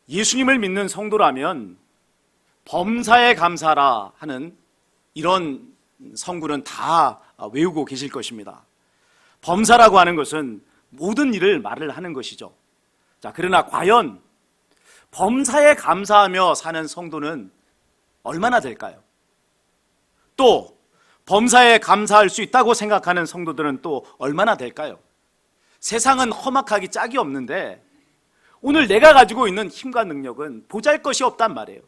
예수님을 믿는 성도라면 범사에 감사라 하는 이런 성구는 다 외우고 계실 것입니다. 범사라고 하는 것은 모든 일을 말을 하는 것이죠. 자, 그러나 과연 범사에 감사하며 사는 성도는 얼마나 될까요? 또 범사에 감사할 수 있다고 생각하는 성도들은 또 얼마나 될까요? 세상은 험악하기 짝이 없는데 오늘 내가 가지고 있는 힘과 능력은 보잘것이 없단 말이에요.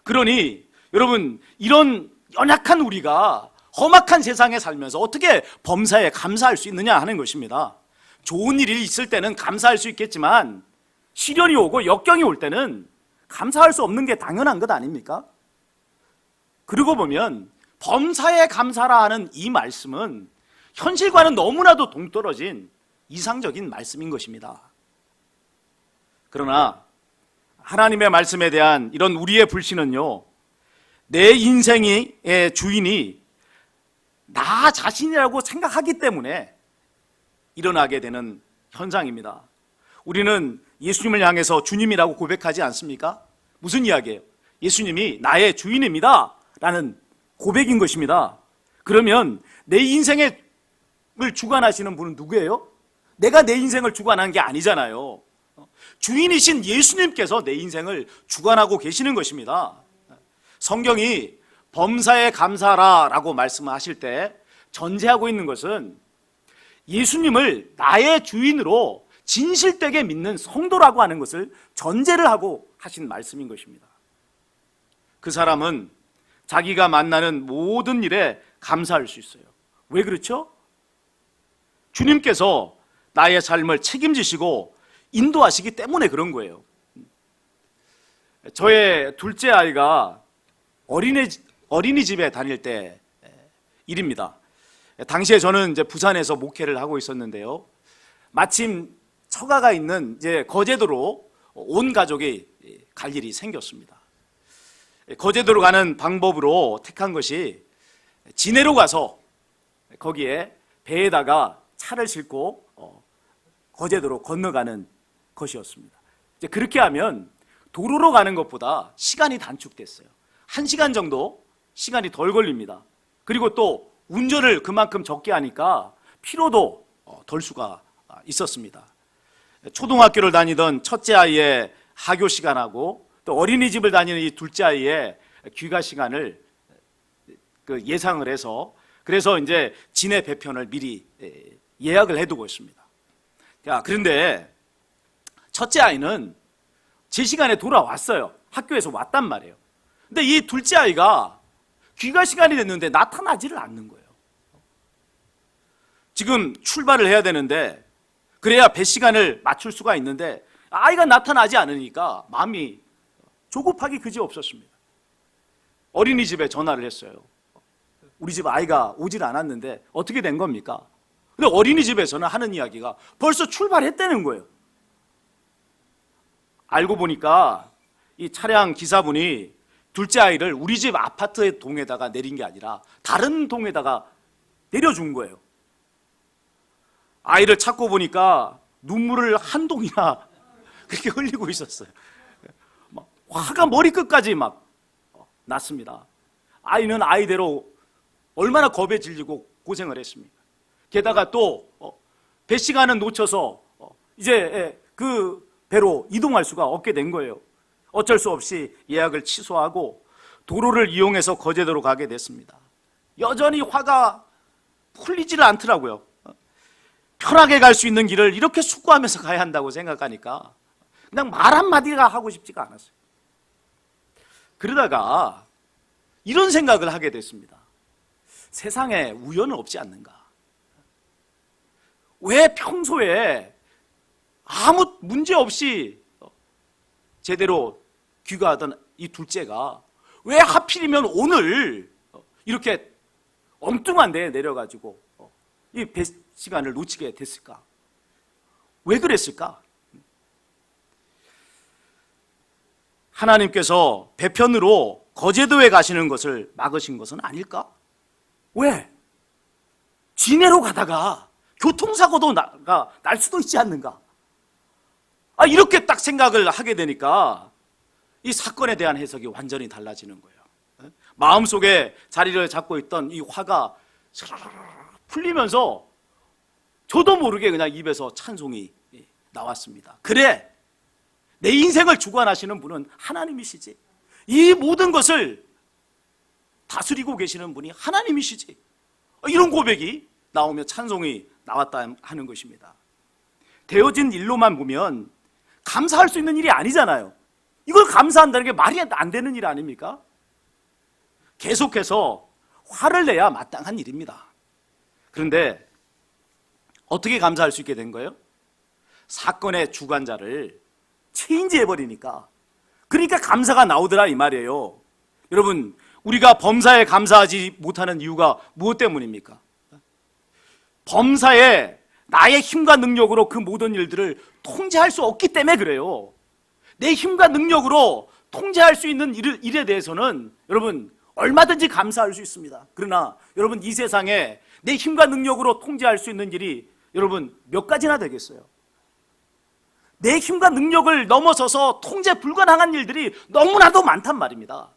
그러니 여러분, 이런 연약한 우리가 험악한 세상에 살면서 어떻게 범사에 감사할 수 있느냐 하는 것입니다. 좋은 일이 있을 때는 감사할 수 있겠지만 시련이 오고 역경이 올 때는 감사할 수 없는 게 당연한 것 아닙니까? 그러고 보면 범사에 감사라 하는 이 말씀은 현실과는 너무나도 동떨어진 이상적인 말씀인 것입니다. 그러나 하나님의 말씀에 대한 이런 우리의 불신은요, 내 인생의 주인이 나 자신이라고 생각하기 때문에 일어나게 되는 현상입니다. 우리는 예수님을 향해서 주님이라고 고백하지 않습니까? 무슨 이야기예요? 예수님이 나의 주인입니다 라는 고백인 것입니다. 그러면 내 인생을 주관하시는 분은 누구예요? 내가 내 인생을 주관한 게 아니잖아요. 주인이신 예수님께서 내 인생을 주관하고 계시는 것입니다. 성경이 범사에 감사하라 라고 말씀하실 때 전제하고 있는 것은 예수님을 나의 주인으로 진실되게 믿는 성도라고 하는 것을 전제를 하고 하신 말씀인 것입니다. 그 사람은 자기가 만나는 모든 일에 감사할 수 있어요. 왜 그렇죠? 주님께서 나의 삶을 책임지시고 인도하시기 때문에 그런 거예요. 저의 둘째 아이가 어린이집에 다닐 때 일입니다. 당시에 저는 이제 부산에서 목회를 하고 있었는데요. 마침 처가가 있는 이제 거제도로 온 가족이 갈 일이 생겼습니다. 거제도로 가는 방법으로 택한 것이 진해로 가서 거기에 배에다가 차를 싣고 거제도로 건너가는 것이었습니다. 이제 그렇게 하면 도로로 가는 것보다 시간이 단축됐어요. 1시간 정도 시간이 덜 걸립니다. 그리고 또 운전을 그만큼 적게 하니까 피로도 덜 수가 있었습니다. 초등학교를 다니던 첫째 아이의 하교 시간하고 또 어린이집을 다니는 이 둘째 아이의 귀가 시간을 예상을 해서 그래서 이제 진해 배편을 미리 예약을 해두고 있습니다. 자, 그런데 첫째 아이는 제 시간에 돌아왔어요. 학교에서 왔단 말이에요. 근데 이 둘째 아이가 귀가 시간이 됐는데 나타나지를 않는 거예요. 지금 출발을 해야 되는데 그래야 배 시간을 맞출 수가 있는데 아이가 나타나지 않으니까 마음이 조급하기 그지없었습니다. 어린이집에 전화를 했어요. 우리 집 아이가 오질 않았는데 어떻게 된 겁니까? 근데 어린이집에서는 하는 이야기가 벌써 출발했다는 거예요. 알고 보니까 이 차량 기사분이 둘째 아이를 우리 집 아파트의 동에다가 내린 게 아니라 다른 동에다가 내려준 거예요. 아이를 찾고 보니까 눈물을 한 동이나 그렇게 흘리고 있었어요. 막 화가 머리끝까지 막 났습니다. 아이는 아이대로 얼마나 겁에 질리고 고생을 했습니까? 게다가 또 배 시간은 놓쳐서 이제 그 배로 이동할 수가 없게 된 거예요. 어쩔 수 없이 예약을 취소하고 도로를 이용해서 거제도로 가게 됐습니다. 여전히 화가 풀리지를 않더라고요. 편하게 갈 수 있는 길을 이렇게 숙고하면서 가야 한다고 생각하니까 그냥 말 한마디가 하고 싶지가 않았어요. 그러다가 이런 생각을 하게 됐습니다. 세상에 우연은 없지 않는가? 왜 평소에 아무 문제 없이 제대로 귀가하던 이 둘째가 왜 하필이면 오늘 이렇게 엉뚱한 데에 내려가지고 이 배 시간을 놓치게 됐을까? 왜 그랬을까? 하나님께서 배편으로 거제도에 가시는 것을 막으신 것은 아닐까? 왜? 진해로 가다가 교통사고도 날 수도 있지 않는가? 이렇게 딱 생각을 하게 되니까 이 사건에 대한 해석이 완전히 달라지는 거예요. 마음속에 자리를 잡고 있던 이 화가 풀리면서 저도 모르게 그냥 입에서 찬송이 나왔습니다. 그래, 내 인생을 주관하시는 분은 하나님이시지. 이 모든 것을 다스리고 계시는 분이 하나님이시지. 이런 고백이 나오며 찬송이 나왔다 하는 것입니다. 되어진 일로만 보면 감사할 수 있는 일이 아니잖아요. 이걸 감사한다는 게 말이 안 되는 일 아닙니까? 계속해서 화를 내야 마땅한 일입니다. 그런데 어떻게 감사할 수 있게 된 거예요? 사건의 주관자를 체인지해버리니까, 그러니까 감사가 나오더라 이 말이에요. 여러분, 우리가 범사에 감사하지 못하는 이유가 무엇 때문입니까? 범사에 나의 힘과 능력으로 그 모든 일들을 통제할 수 없기 때문에 그래요. 내 힘과 능력으로 통제할 수 있는 일에 대해서는 여러분 얼마든지 감사할 수 있습니다. 그러나 여러분, 이 세상에 내 힘과 능력으로 통제할 수 있는 일이 여러분 몇 가지나 되겠어요? 내 힘과 능력을 넘어서서 통제 불가능한 일들이 너무나도 많단 말입니다.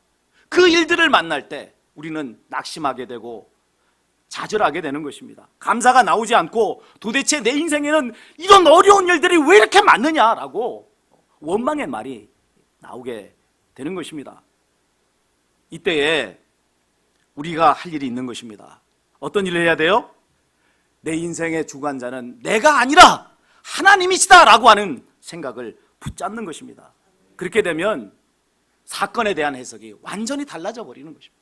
그 일들을 만날 때 우리는 낙심하게 되고 좌절하게 되는 것입니다. 감사가 나오지 않고 도대체 내 인생에는 이런 어려운 일들이 왜 이렇게 많느냐라고 원망의 말이 나오게 되는 것입니다. 이때에 우리가 할 일이 있는 것입니다. 어떤 일을 해야 돼요? 내 인생의 주관자는 내가 아니라 하나님이시다라고 하는 생각을 붙잡는 것입니다. 그렇게 되면 사건에 대한 해석이 완전히 달라져 버리는 것입니다.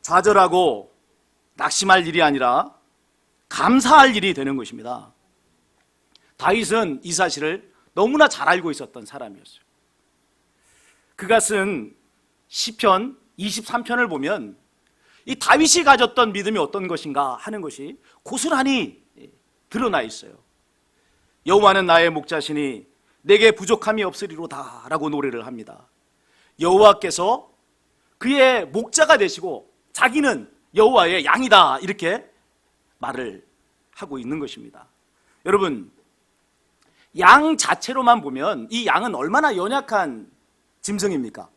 좌절하고 낙심할 일이 아니라 감사할 일이 되는 것입니다. 다윗은 이 사실을 너무나 잘 알고 있었던 사람이었어요. 그가 쓴 시편 23편을 보면 이 다윗이 가졌던 믿음이 어떤 것인가 하는 것이 고스란히 드러나 있어요. 여호와는 나의 목자시니 내게 부족함이 없으리로다 라고 노래를 합니다. 여호와께서 그의 목자가 되시고 자기는 여호와의 양이다 이렇게 말을 하고 있는 것입니다. 여러분, 양 자체로만 보면 이 양은 얼마나 연약한 짐승입니까?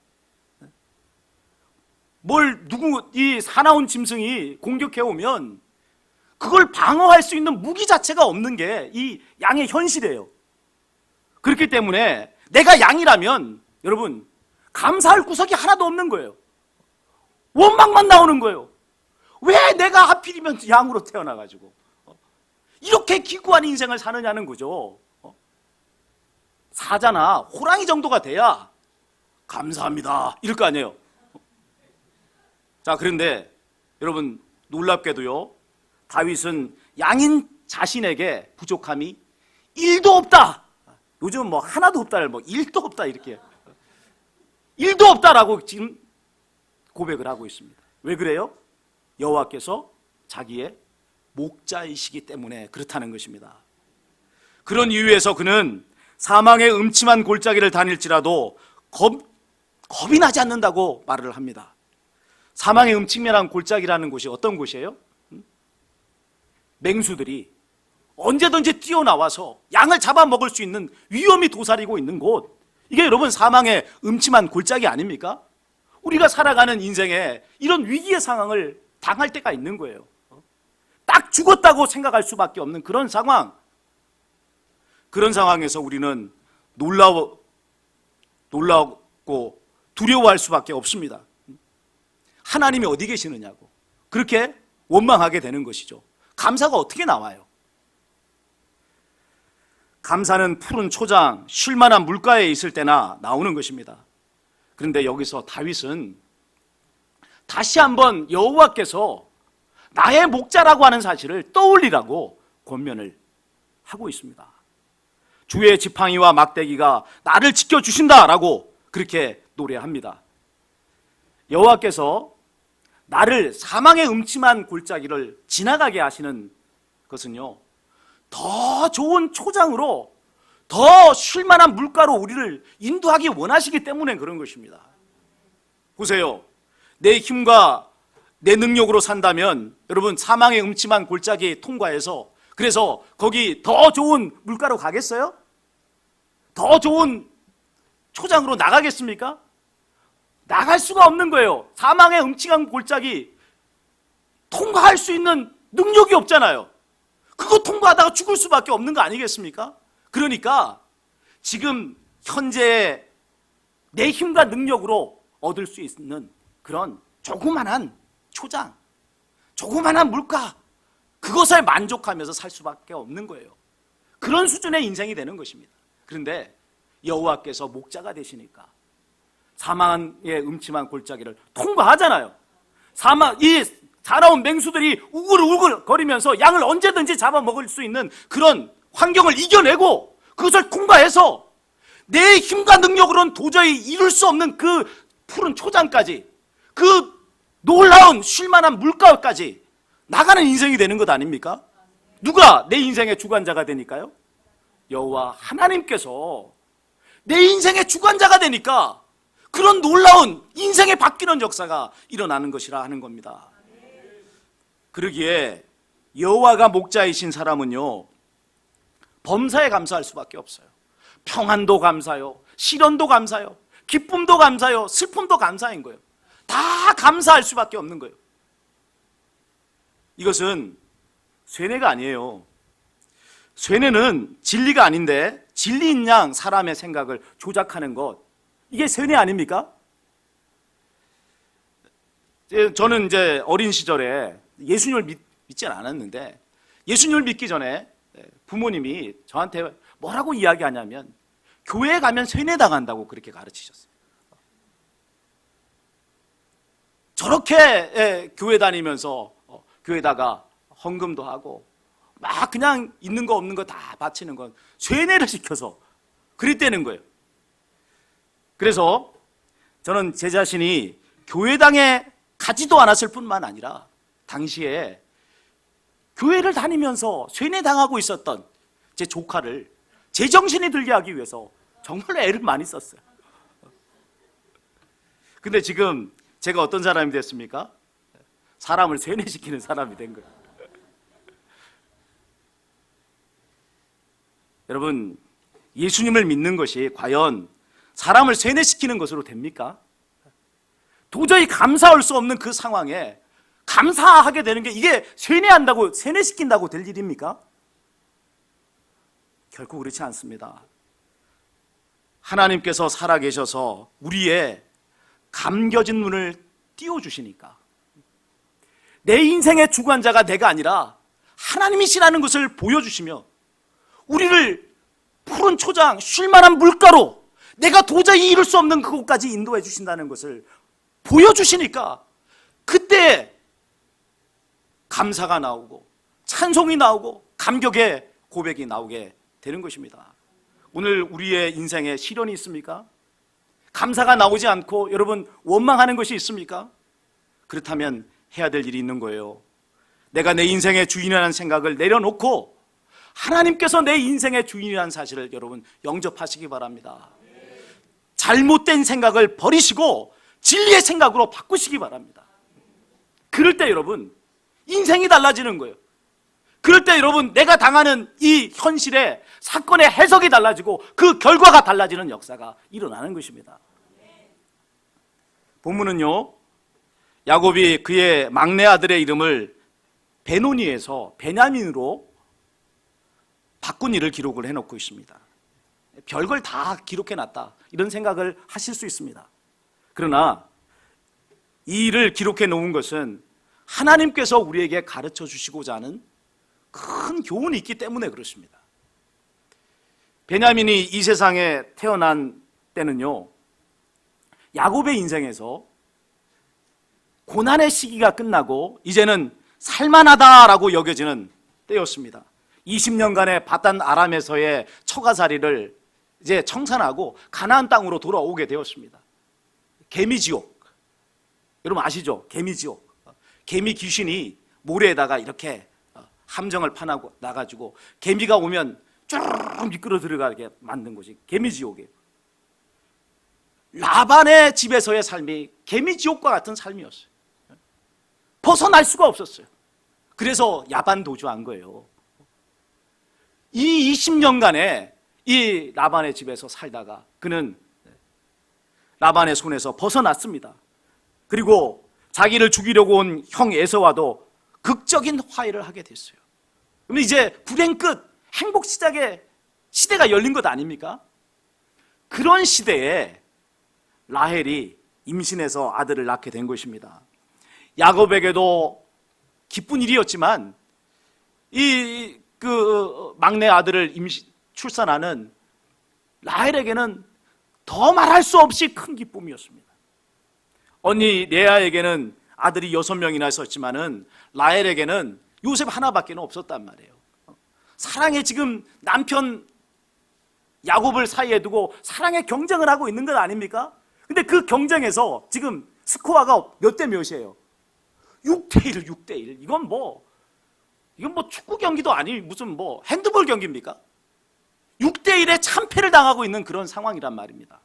이 사나운 짐승이 공격해 오면 그걸 방어할 수 있는 무기 자체가 없는 게 이 양의 현실이에요. 그렇기 때문에 내가 양이라면 여러분 감사할 구석이 하나도 없는 거예요. 원망만 나오는 거예요. 왜 내가 하필이면 양으로 태어나가지고 이렇게 기구한 인생을 사느냐는 거죠. 사자나 호랑이 정도가 돼야 감사합니다 이럴 거 아니에요. 자, 그런데 여러분 놀랍게도요, 다윗은 양인 자신에게 부족함이 1도 없다. 요즘 뭐 하나도 없다를 1도 없다 이렇게 1도 없다라고 지금 고백을 하고 있습니다. 왜 그래요? 여호와께서 자기의 목자이시기 때문에 그렇다는 것입니다. 그런 이유에서 그는 사망의 음침한 골짜기를 다닐지라도 겁이 나지 않는다고 말을 합니다. 사망의 음침한 골짜기라는 곳이 어떤 곳이에요? 맹수들이 언제든지 뛰어나와서 양을 잡아먹을 수 있는 위험이 도사리고 있는 곳, 이게 여러분 사망의 음침한 골짜기 아닙니까? 우리가 살아가는 인생에 이런 위기의 상황을 당할 때가 있는 거예요. 딱 죽었다고 생각할 수밖에 없는 그런 상황. 그런 상황에서 우리는 놀라웠고 두려워할 수밖에 없습니다. 하나님이 어디 계시느냐고 그렇게 원망하게 되는 것이죠. 감사가 어떻게 나와요? 감사는 푸른 초장, 쉴만한 물가에 있을 때나 나오는 것입니다. 그런데 여기서 다윗은 다시 한번 여호와께서 나의 목자라고 하는 사실을 떠올리라고 권면을 하고 있습니다. 주의 지팡이와 막대기가 나를 지켜주신다라고 그렇게 노래합니다. 여호와께서 나를 사망의 음침한 골짜기를 지나가게 하시는 것은요, 더 좋은 초장으로, 더 쉴만한 물가로 우리를 인도하기 원하시기 때문에 그런 것입니다. 보세요, 내 힘과 내 능력으로 산다면 여러분 사망의 음침한 골짜기 통과해서 그래서 거기 더 좋은 물가로 가겠어요? 더 좋은 초장으로 나가겠습니까? 나갈 수가 없는 거예요. 사망의 음침한 골짜기 통과할 수 있는 능력이 없잖아요. 그거 통과하다가 죽을 수밖에 없는 거 아니겠습니까? 그러니까 지금 현재 내 힘과 능력으로 얻을 수 있는 그런 조그만한 초장, 조그만한 물가, 그것에 만족하면서 살 수밖에 없는 거예요. 그런 수준의 인생이 되는 것입니다. 그런데 여호와께서 목자가 되시니까 사망의 음침한 골짜기를 통과하잖아요. 이 사나운 맹수들이 우글우글 거리면서 양을 언제든지 잡아먹을 수 있는 그런 환경을 이겨내고 그것을 통과해서 내 힘과 능력으로는 도저히 이룰 수 없는 그 푸른 초장까지, 그 놀라운 쉴만한 물가까지 나가는 인생이 되는 것 아닙니까? 누가 내 인생의 주관자가 되니까요? 여호와 하나님께서 내 인생의 주관자가 되니까 그런 놀라운 인생의 바뀌는 역사가 일어나는 것이라 하는 겁니다. 그러기에 여호와가 목자이신 사람은요, 범사에 감사할 수밖에 없어요. 평안도 감사요, 시련도 감사요, 기쁨도 감사요, 슬픔도 감사인 거예요. 다 감사할 수밖에 없는 거예요. 이것은 쇠뇌가 아니에요. 쇠뇌는 진리가 아닌데 진리인 양 사람의 생각을 조작하는 것, 이게 쇠뇌 아닙니까? 저는 이제 어린 시절에 예수님을 믿지는 않았는데 예수님을 믿기 전에 부모님이 저한테 뭐라고 이야기하냐면 교회에 가면 쇠뇌당한다고 그렇게 가르치셨어요. 저렇게 교회 다니면서 교회다가 헌금도 하고 막 그냥 있는 거 없는 거 다 바치는 건 쇠뇌를 시켜서 그랬다는 거예요. 그래서 저는 제 자신이 교회당에 가지도 않았을 뿐만 아니라 당시에 교회를 다니면서 쇠뇌당하고 있었던 제 조카를 제정신이 들게 하기 위해서 정말로 애를 많이 썼어요. 근데 지금 제가 어떤 사람이 됐습니까? 사람을 쇠뇌시키는 사람이 된 거예요. 여러분, 예수님을 믿는 것이 과연 사람을 쇠뇌시키는 것으로 됩니까? 도저히 감사할 수 없는 그 상황에 감사하게 되는 게 이게 쇠뇌시킨다고 될 일입니까? 결코 그렇지 않습니다. 하나님께서 살아계셔서 우리의 감겨진 눈을 띄워주시니까 내 인생의 주관자가 내가 아니라 하나님이시라는 것을 보여주시며 우리를 푸른 초장, 쉴만한 물가로 내가 도저히 이룰 수 없는 그곳까지 인도해 주신다는 것을 보여주시니까 그때 감사가 나오고 찬송이 나오고 감격의 고백이 나오게 되는 것입니다. 오늘 우리의 인생에 시련이 있습니까? 감사가 나오지 않고 여러분 원망하는 것이 있습니까? 그렇다면 해야 될 일이 있는 거예요. 내가 내 인생의 주인이라는 생각을 내려놓고 하나님께서 내 인생의 주인이라는 사실을 여러분 영접하시기 바랍니다. 잘못된 생각을 버리시고 진리의 생각으로 바꾸시기 바랍니다. 그럴 때 여러분 인생이 달라지는 거예요. 그럴 때 여러분 내가 당하는 이 현실의 사건의 해석이 달라지고 그 결과가 달라지는 역사가 일어나는 것입니다. 본문은요, 야곱이 그의 막내 아들의 이름을 베노니에서 베냐민으로 바꾼 일을 기록을 해놓고 있습니다. 별걸 다 기록해놨다 이런 생각을 하실 수 있습니다. 그러나 이 일을 기록해 놓은 것은 하나님께서 우리에게 가르쳐 주시고자 하는 큰 교훈이 있기 때문에 그렇습니다. 베냐민이 이 세상에 태어난 때는요, 야곱의 인생에서 고난의 시기가 끝나고 이제는 살만하다라고 여겨지는 때였습니다. 20년간의 바단 아람에서의 처가살이를 이제 청산하고 가나안 땅으로 돌아오게 되었습니다. 개미지옥, 여러분 아시죠? 개미지옥. 개미 귀신이 모래에다가 이렇게 함정을 파나고 나가지고 개미가 오면 쭉 미끄러 들어가게 만든 곳이 개미지옥이에요. 라반의 집에서의 삶이 개미지옥과 같은 삶이었어요. 벗어날 수가 없었어요. 그래서 야반도주한 거예요. 이 20년간에 이 라반의 집에서 살다가 그는 라반의 손에서 벗어났습니다. 그리고 자기를 죽이려고 온 형 에서와도 극적인 화해를 하게 됐어요. 그럼 이제 불행 끝, 행복 시작의 시대가 열린 것 아닙니까? 그런 시대에 라헬이 임신해서 아들을 낳게 된 것입니다. 야곱에게도 기쁜 일이었지만 그 막내 아들을 출산하는 라헬에게는 더 말할 수 없이 큰 기쁨이었습니다. 언니 레아에게는 아들이 6명이나 있었지만은 라헬에게는 요셉 하나밖에 없었단 말이에요. 사랑에 지금 남편 야곱을 사이에 두고 사랑의 경쟁을 하고 있는 것 아닙니까? 근데 그 경쟁에서 지금 스코어가 몇 대 몇이에요? 6대1, 6대1. 이건 뭐 축구 경기도 아니 무슨 뭐 핸드볼 경기입니까? 6대1에 참패를 당하고 있는 그런 상황이란 말입니다.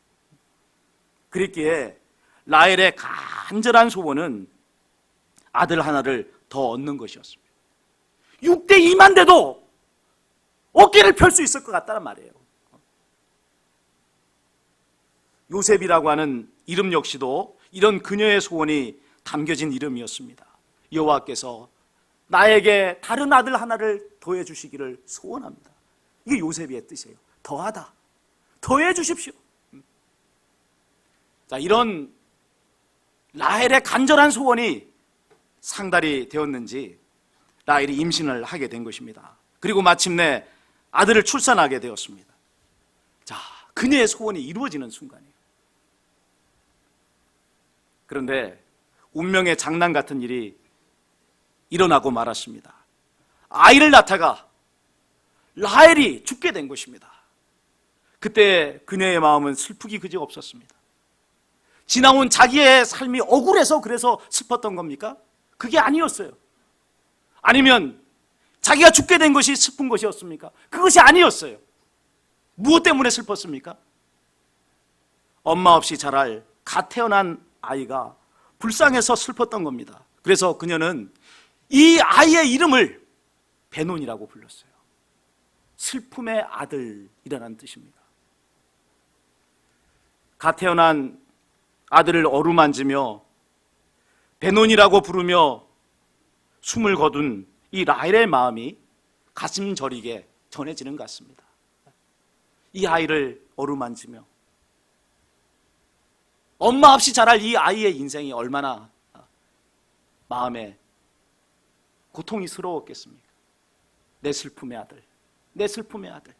그랬기에 라헬의 간절한 소원은 아들 하나를 더 얻는 것이었습니다. 6대2만 돼도 어깨를 펼 수 있을 것 같다는 말이에요. 요셉이라고 하는 이름 역시도 이런 그녀의 소원이 담겨진 이름이었습니다. 여호와께서 나에게 다른 아들 하나를 더해 주시기를 소원합니다. 이게 요셉의 뜻이에요. 더하다. 더해 주십시오. 자, 이런 라헬의 간절한 소원이 상달이 되었는지 라헬이 임신을 하게 된 것입니다. 그리고 마침내 아들을 출산하게 되었습니다. 자, 그녀의 소원이 이루어지는 순간이에요. 그런데 운명의 장난 같은 일이 일어나고 말았습니다. 아이를 낳다가 라헬이 죽게 된 것입니다. 그때 그녀의 마음은 슬프기 그지 없었습니다. 지나온 자기의 삶이 억울해서 그래서 슬펐던 겁니까? 그게 아니었어요. 아니면 자기가 죽게 된 것이 슬픈 것이었습니까? 그것이 아니었어요. 무엇 때문에 슬펐습니까? 엄마 없이 자랄 갓 태어난 아이가 불쌍해서 슬펐던 겁니다. 그래서 그녀는 이 아이의 이름을 베논이라고 불렀어요. 슬픔의 아들이라는 뜻입니다. 갓 태어난 아들을 어루만지며 베논이라고 부르며 숨을 거둔 이 라헬의 마음이 가슴 저리게 전해지는 것 같습니다. 이 아이를 어루만지며 엄마 없이 자랄 이 아이의 인생이 얼마나 마음에 고통이스러웠겠습니까? 내 슬픔의 아들, 내 슬픔의 아들.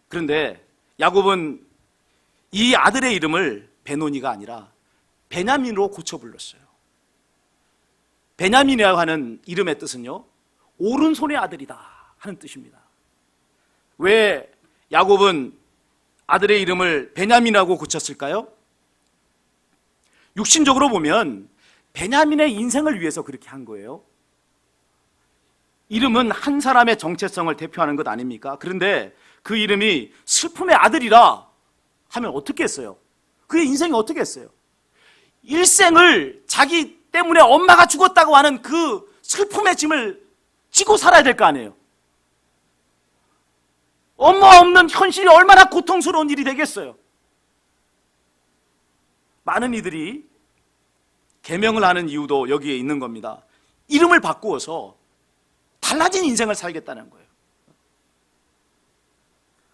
그런데 야곱은 이 아들의 이름을 베노니가 아니라 베냐민으로 고쳐 불렀어요. 베냐민이라고 하는 이름의 뜻은요, 오른손의 아들이다 하는 뜻입니다. 왜 야곱은 아들의 이름을 베냐민이라고 고쳤을까요? 육신적으로 보면 베냐민의 인생을 위해서 그렇게 한 거예요. 이름은 한 사람의 정체성을 대표하는 것 아닙니까? 그런데 그 이름이 슬픔의 아들이라 하면 어떻게 했어요? 그의 인생이 어떻게 했어요? 일생을 자기 때문에 엄마가 죽었다고 하는 그 슬픔의 짐을 지고 살아야 될 거 아니에요? 엄마 없는 현실이 얼마나 고통스러운 일이 되겠어요? 많은 이들이 계명을 하는 이유도 여기에 있는 겁니다. 이름을 바꾸어서 달라진 인생을 살겠다는 거예요.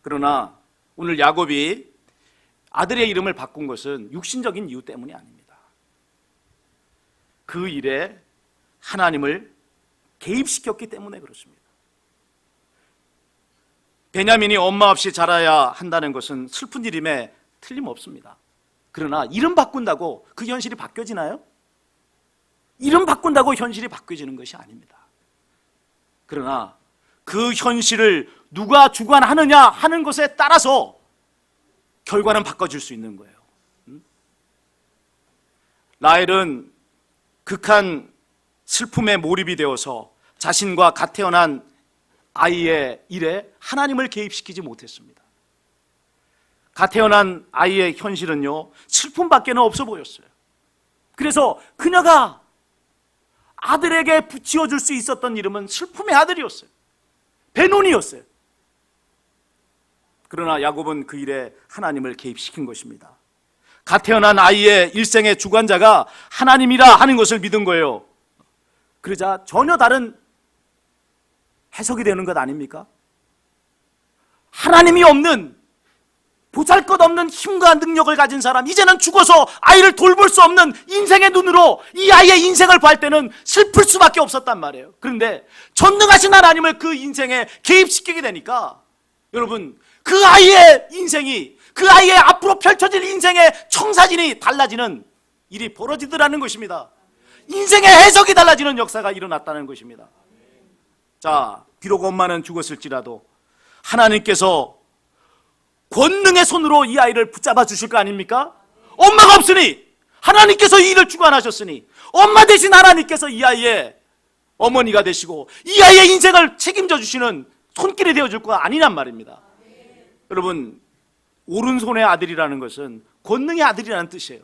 그러나 오늘 야곱이 아들의 이름을 바꾼 것은 육신적인 이유 때문이 아닙니다. 그 일에 하나님을 개입시켰기 때문에 그렇습니다. 베냐민이 엄마 없이 자라야 한다는 것은 슬픈 일임에 틀림없습니다. 그러나 이름 바꾼다고 그 현실이 바뀌어지나요? 이름 바꾼다고 현실이 바뀌어지는 것이 아닙니다. 그러나 그 현실을 누가 주관하느냐 하는 것에 따라서 결과는 바꿔줄 수 있는 거예요. 라헬은 극한 슬픔에 몰입이 되어서 자신과 갓 태어난 아이의 일에 하나님을 개입시키지 못했습니다. 갓 태어난 아이의 현실은요, 슬픔밖에는 없어 보였어요. 그래서 그녀가 아들에게 붙여줄 수 있었던 이름은 슬픔의 아들이었어요. 배논이었어요. 그러나 야곱은 그 일에 하나님을 개입시킨 것입니다. 갓 태어난 아이의 일생의 주관자가 하나님이라 하는 것을 믿은 거예요. 그러자 전혀 다른 해석이 되는 것 아닙니까? 하나님이 없는, 보잘것없는 힘과 능력을 가진 사람, 이제는 죽어서 아이를 돌볼 수 없는 인생의 눈으로 이 아이의 인생을 볼 때는 슬플 수밖에 없었단 말이에요. 그런데 전능하신 하나님을 그 인생에 개입시키게 되니까 여러분, 그 아이의 인생이, 그 아이의 앞으로 펼쳐질 인생의 청사진이 달라지는 일이 벌어지더라는 것입니다. 인생의 해석이 달라지는 역사가 일어났다는 것입니다. 자, 비록 엄마는 죽었을지라도 하나님께서 권능의 손으로 이 아이를 붙잡아 주실 거 아닙니까? 엄마가 없으니 하나님께서 이 일을 주관하셨으니 엄마 대신 하나님께서 이 아이의 어머니가 되시고 이 아이의 인생을 책임져 주시는 손길이 되어줄 거 아니란 말입니다. 여러분, 오른손의 아들이라는 것은 권능의 아들이라는 뜻이에요.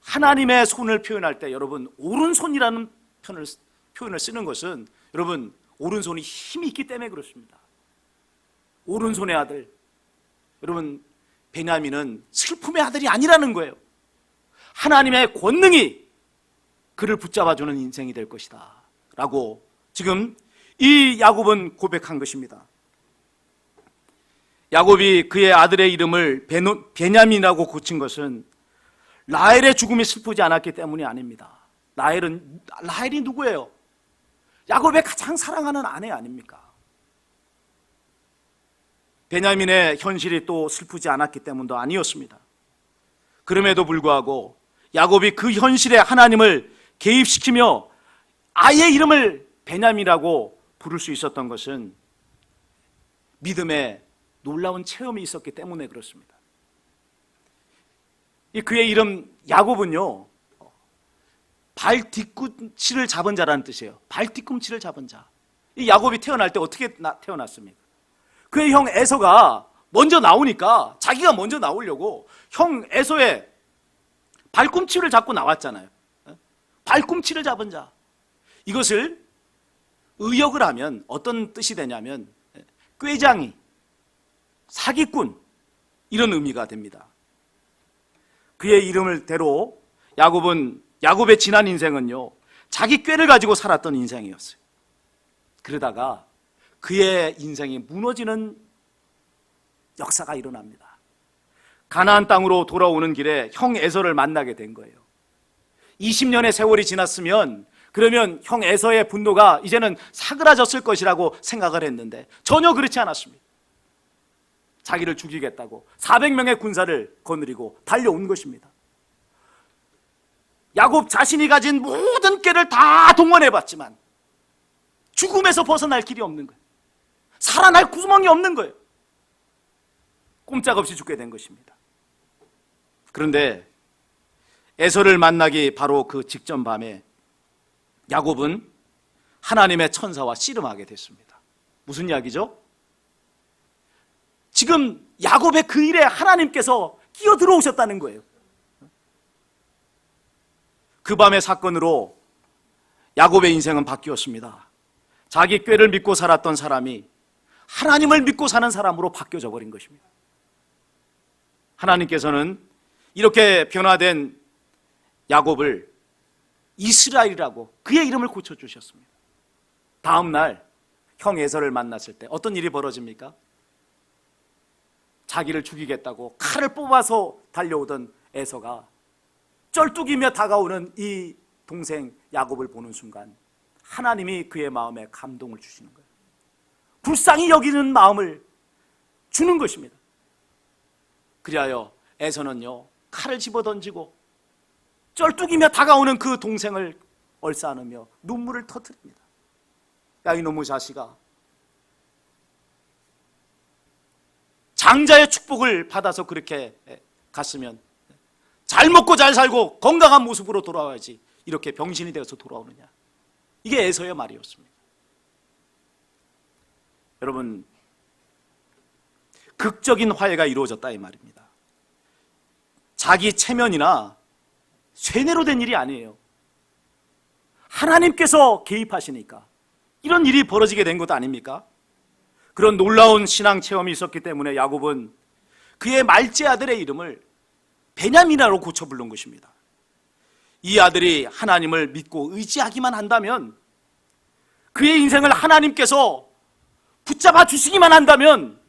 하나님의 손을 표현할 때 여러분, 오른손이라는 표현을 쓰는 것은 여러분, 오른손이 힘이 있기 때문에 그렇습니다. 오른손의 아들. 여러분, 베냐민은 슬픔의 아들이 아니라는 거예요. 하나님의 권능이 그를 붙잡아주는 인생이 될 것이다 라고 지금 이 야곱은 고백한 것입니다. 야곱이 그의 아들의 이름을 베냐민이라고 고친 것은 라헬의 죽음이 슬프지 않았기 때문이 아닙니다. 라헬이 누구예요? 야곱의 가장 사랑하는 아내 아닙니까? 베냐민의 현실이 또 슬프지 않았기 때문도 아니었습니다. 그럼에도 불구하고 야곱이 그 현실에 하나님을 개입시키며 아이의 이름을 베냐민이라고 부를 수 있었던 것은 믿음의 놀라운 체험이 있었기 때문에 그렇습니다. 그의 이름 야곱은요, 발 뒤꿈치를 잡은 자라는 뜻이에요. 발 뒤꿈치를 잡은 자. 이 야곱이 태어날 때 어떻게 태어났습니까? 그의 형 에서가 먼저 나오니까 자기가 먼저 나오려고 형 에서의 발꿈치를 잡고 나왔잖아요. 발꿈치를 잡은 자. 이것을 의역을 하면 어떤 뜻이 되냐면 꾀장이, 사기꾼, 이런 의미가 됩니다. 그의 이름을 대로 야곱의 지난 인생은요, 자기 꾀를 가지고 살았던 인생이었어요. 그러다가 그의 인생이 무너지는 역사가 일어납니다. 가나안 땅으로 돌아오는 길에 형 에서를 만나게 된 거예요. 20년의 세월이 지났으면 그러면 형 에서의 분노가 이제는 사그라졌을 것이라고 생각을 했는데 전혀 그렇지 않았습니다. 자기를 죽이겠다고 400명의 군사를 거느리고 달려온 것입니다. 야곱 자신이 가진 모든 꾀를 다 동원해봤지만 죽음에서 벗어날 길이 없는 거예요. 살아날 구멍이 없는 거예요. 꼼짝없이 죽게 된 것입니다. 그런데 에서를 만나기 바로 그 직전 밤에 야곱은 하나님의 천사와 씨름하게 됐습니다. 무슨 이야기죠? 지금 야곱의 그 일에 하나님께서 끼어들어오셨다는 거예요. 그 밤의 사건으로 야곱의 인생은 바뀌었습니다. 자기 꾀를 믿고 살았던 사람이 하나님을 믿고 사는 사람으로 바뀌어져 버린 것입니다. 하나님께서는 이렇게 변화된 야곱을 이스라엘이라고 그의 이름을 고쳐주셨습니다. 다음 날 형 에서를 만났을 때 어떤 일이 벌어집니까? 자기를 죽이겠다고 칼을 뽑아서 달려오던 에서가 쩔뚝이며 다가오는 이 동생 야곱을 보는 순간 하나님이 그의 마음에 감동을 주시는 거예요. 불쌍히 여기는 마음을 주는 것입니다. 그리하여 에서는요, 칼을 집어던지고 쩔뚝이며 다가오는 그 동생을 얼싸안으며 눈물을 터뜨립니다. 야, 이놈의 자식아, 장자의 축복을 받아서 그렇게 갔으면 잘 먹고 잘 살고 건강한 모습으로 돌아와야지 이렇게 병신이 되어서 돌아오느냐. 이게 에서의 말이었습니다. 여러분, 극적인 화해가 이루어졌다 이 말입니다. 자기 체면이나 쇠뇌로 된 일이 아니에요. 하나님께서 개입하시니까 이런 일이 벌어지게 된 것 아닙니까? 그런 놀라운 신앙 체험이 있었기 때문에 야곱은 그의 말째 아들의 이름을 베냐민이라고 고쳐 부른 것입니다. 이 아들이 하나님을 믿고 의지하기만 한다면, 그의 인생을 하나님께서 붙잡아 주시기만 한다면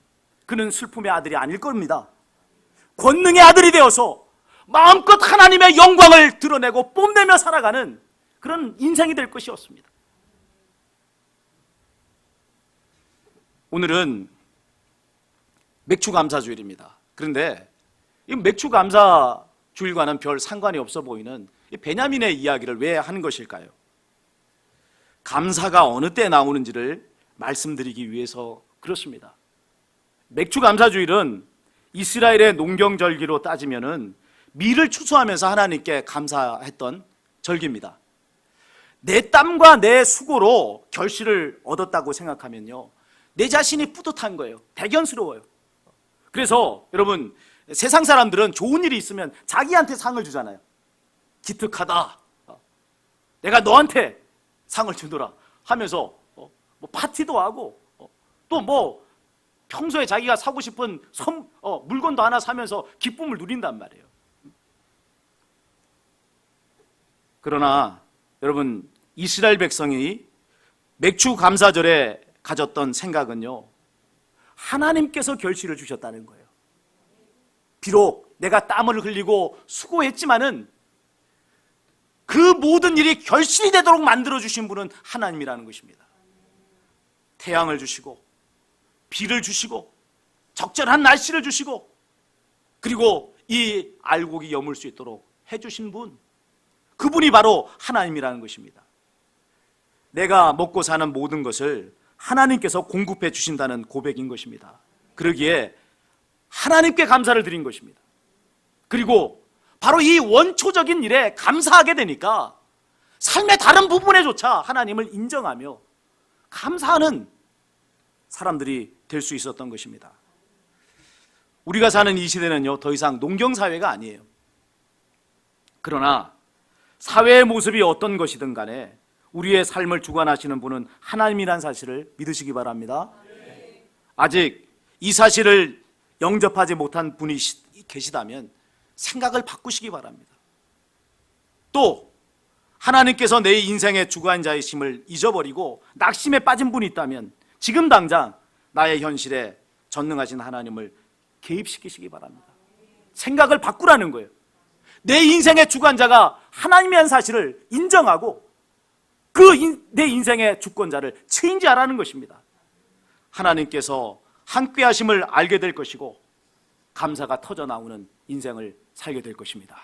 그는 슬픔의 아들이 아닐 겁니다. 권능의 아들이 되어서 마음껏 하나님의 영광을 드러내고 뽐내며 살아가는 그런 인생이 될 것이었습니다. 오늘은 맥추감사주일입니다. 그런데 이 맥추감사주일과는 별 상관이 없어 보이는 이 베냐민의 이야기를 왜 하는 것일까요? 감사가 어느 때 나오는지를 말씀드리기 위해서 그렇습니다. 맥추감사주일은 이스라엘의 농경절기로 따지면은 밀을 추수하면서 하나님께 감사했던 절기입니다. 내 땀과 내 수고로 결실을 얻었다고 생각하면요, 내 자신이 뿌듯한 거예요. 대견스러워요. 그래서 여러분, 세상 사람들은 좋은 일이 있으면 자기한테 상을 주잖아요. 기특하다, 내가 너한테 상을 주더라 하면서 뭐 파티도 하고, 또 뭐 평소에 자기가 사고 싶은 물건도 하나 사면서 기쁨을 누린단 말이에요. 그러나 여러분, 이스라엘 백성이 맥추감사절에 가졌던 생각은요, 하나님께서 결실을 주셨다는 거예요. 비록 내가 땀을 흘리고 수고했지만은 그 모든 일이 결실이 되도록 만들어주신 분은 하나님이라는 것입니다. 태양을 주시고 비를 주시고 적절한 날씨를 주시고, 그리고 이 알곡이 여물 수 있도록 해주신 분, 그분이 바로 하나님이라는 것입니다. 내가 먹고 사는 모든 것을 하나님께서 공급해 주신다는 고백인 것입니다. 그러기에 하나님께 감사를 드린 것입니다. 그리고 바로 이 원초적인 일에 감사하게 되니까 삶의 다른 부분에조차 하나님을 인정하며 감사하는 사람들이 될 수 있었던 것입니다. 우리가 사는 이 시대는요, 더 이상 농경사회가 아니에요. 그러나 사회의 모습이 어떤 것이든 간에 우리의 삶을 주관하시는 분은 하나님이란 사실을 믿으시기 바랍니다. 아직 이 사실을 영접하지 못한 분이 계시다면 생각을 바꾸시기 바랍니다. 또 하나님께서 내 인생의 주관자이심을 잊어버리고 낙심에 빠진 분이 있다면 지금 당장 나의 현실에 전능하신 하나님을 개입시키시기 바랍니다. 생각을 바꾸라는 거예요. 내 인생의 주관자가 하나님이라는 사실을 인정하고 내 인생의 주권자를 체인지하라는 것입니다. 하나님께서 함께 하심을 알게 될 것이고 감사가 터져 나오는 인생을 살게 될 것입니다.